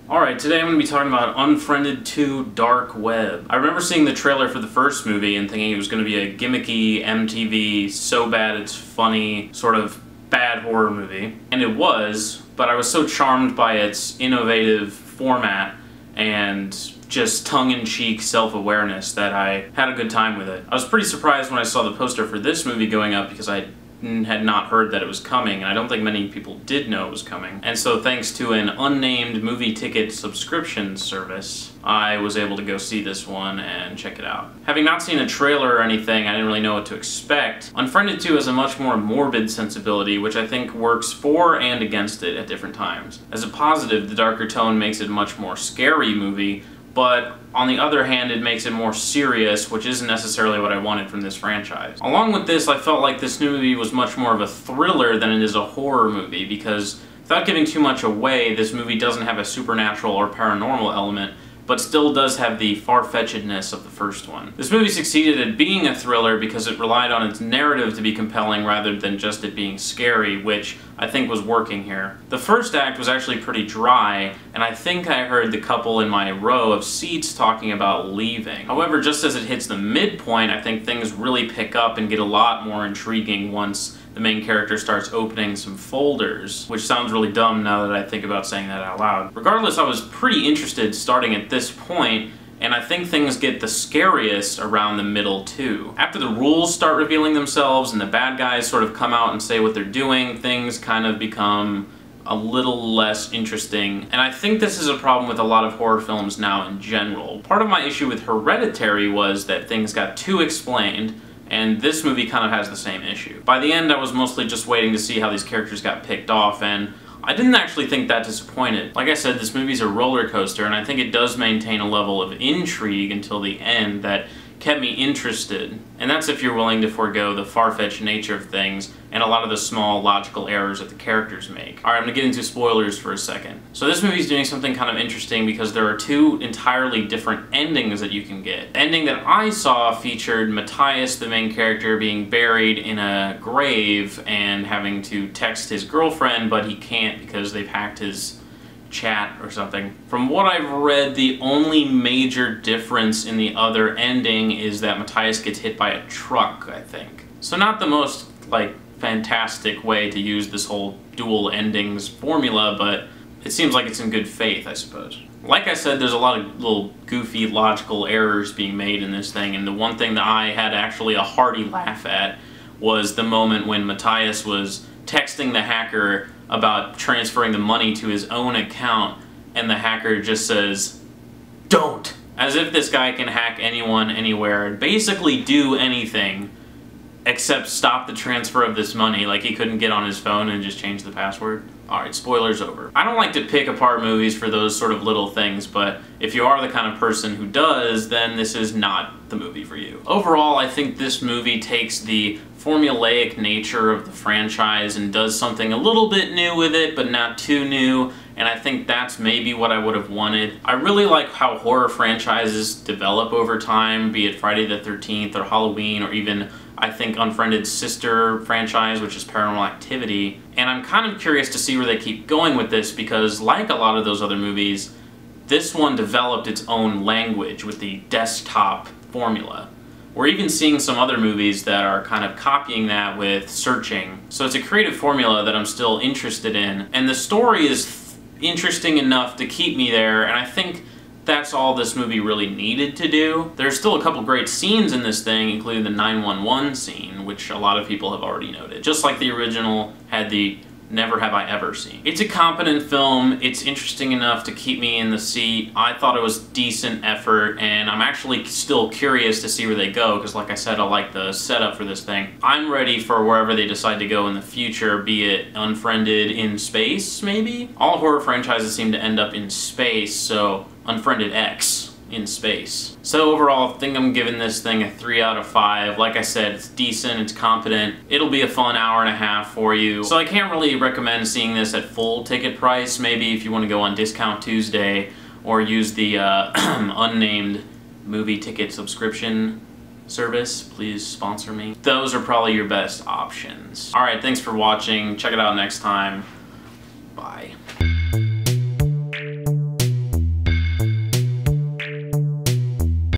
Alright, today I'm going to be talking about Unfriended 2 Dark Web. I remember seeing the trailer for the first movie and thinking it was going to be a gimmicky MTV, so bad it's funny, sort of bad horror movie. And it was, but I was so charmed by its innovative format and just tongue-in-cheek self-awareness that I had a good time with it. I was pretty surprised when I saw the poster for this movie going up because I had not heard that it was coming, and I don't think many people did know it was coming. And so thanks to an unnamed movie ticket subscription service, I was able to go see this one and check it out. Having not seen a trailer or anything, I didn't really know what to expect. Unfriended 2 has a much more morbid sensibility, which I think works for and against it at different times. As a positive, the darker tone makes it a much more scary movie, but on the other hand, it makes it more serious, which isn't necessarily what I wanted from this franchise. Along with this, I felt like this new movie was much more of a thriller than it is a horror movie, because without giving too much away, this movie doesn't have a supernatural or paranormal element, but still does have the far-fetchedness of the first one. This movie succeeded at being a thriller because it relied on its narrative to be compelling rather than just it being scary, which I think was working here. The first act was actually pretty dry, and I think I heard the couple in my row of seats talking about leaving. However, just as it hits the midpoint, I think things really pick up and get a lot more intriguing once the main character starts opening some folders, which sounds really dumb now that I think about saying that out loud. Regardless, I was pretty interested starting at this point, and I think things get the scariest around the middle too. After the rules start revealing themselves and the bad guys sort of come out and say what they're doing, things kind of become a little less interesting, and I think this is a problem with a lot of horror films now in general. Part of my issue with Hereditary was that things got too explained, and this movie kind of has the same issue. By the end, I was mostly just waiting to see how these characters got picked off, and I didn't actually think that disappointed. Like I said, this movie's a roller coaster, and I think it does maintain a level of intrigue until the end that kept me interested. And that's if you're willing to forego the far-fetched nature of things and a lot of the small logical errors that the characters make. Alright, I'm gonna get into spoilers for a second. So this movie's doing something kind of interesting because there are two entirely different endings that you can get. The ending that I saw featured Matthias, the main character, being buried in a grave and having to text his girlfriend, but he can't because they've hacked his chat or something. From what I've read, the only major difference in the other ending is that Matthias gets hit by a truck, I think. So not the most, like, fantastic way to use this whole dual endings formula, but it seems like it's in good faith, I suppose. Like I said, there's a lot of little goofy logical errors being made in this thing, and the one thing that I had actually a hearty laugh at was the moment when Matthias was texting the hacker about transferring the money to his own account, and the hacker just says, "Don't!" As if this guy can hack anyone, anywhere, and basically do anything except stop the transfer of this money. Like, he couldn't get on his phone and just change the password. Alright, spoilers over. I don't like to pick apart movies for those sort of little things, but if you are the kind of person who does, then this is not the movie for you. Overall, I think this movie takes the formulaic nature of the franchise and does something a little bit new with it, but not too new, and I think that's maybe what I would have wanted. I really like how horror franchises develop over time, be it Friday the 13th or Halloween, or even I think Unfriended's sister franchise, which is Paranormal Activity, and I'm kind of curious to see where they keep going with this because, like a lot of those other movies, this one developed its own language with the desktop formula. We're even seeing some other movies that are kind of copying that with searching. So it's a creative formula that I'm still interested in, and the story is interesting enough to keep me there, and I think that's all this movie really needed to do. There's still a couple great scenes in this thing, including the 911 scene, which a lot of people have already noted. Just like the original had the Never Have I Ever scene. It's a competent film, it's interesting enough to keep me in the seat. I thought it was decent effort, and I'm actually still curious to see where they go, because like I said, I like the setup for this thing. I'm ready for wherever they decide to go in the future, be it Unfriended in space, maybe? All horror franchises seem to end up in space, so Unfriended X in space. So overall, I think I'm giving this thing a 3 out of 5. Like I said, it's decent, it's competent, it'll be a fun hour and a half for you. So I can't really recommend seeing this at full ticket price. Maybe if you want to go on Discount Tuesday or use the unnamed movie ticket subscription service, please sponsor me. Those are probably your best options. Alright, thanks for watching. Check it out next time. Bye.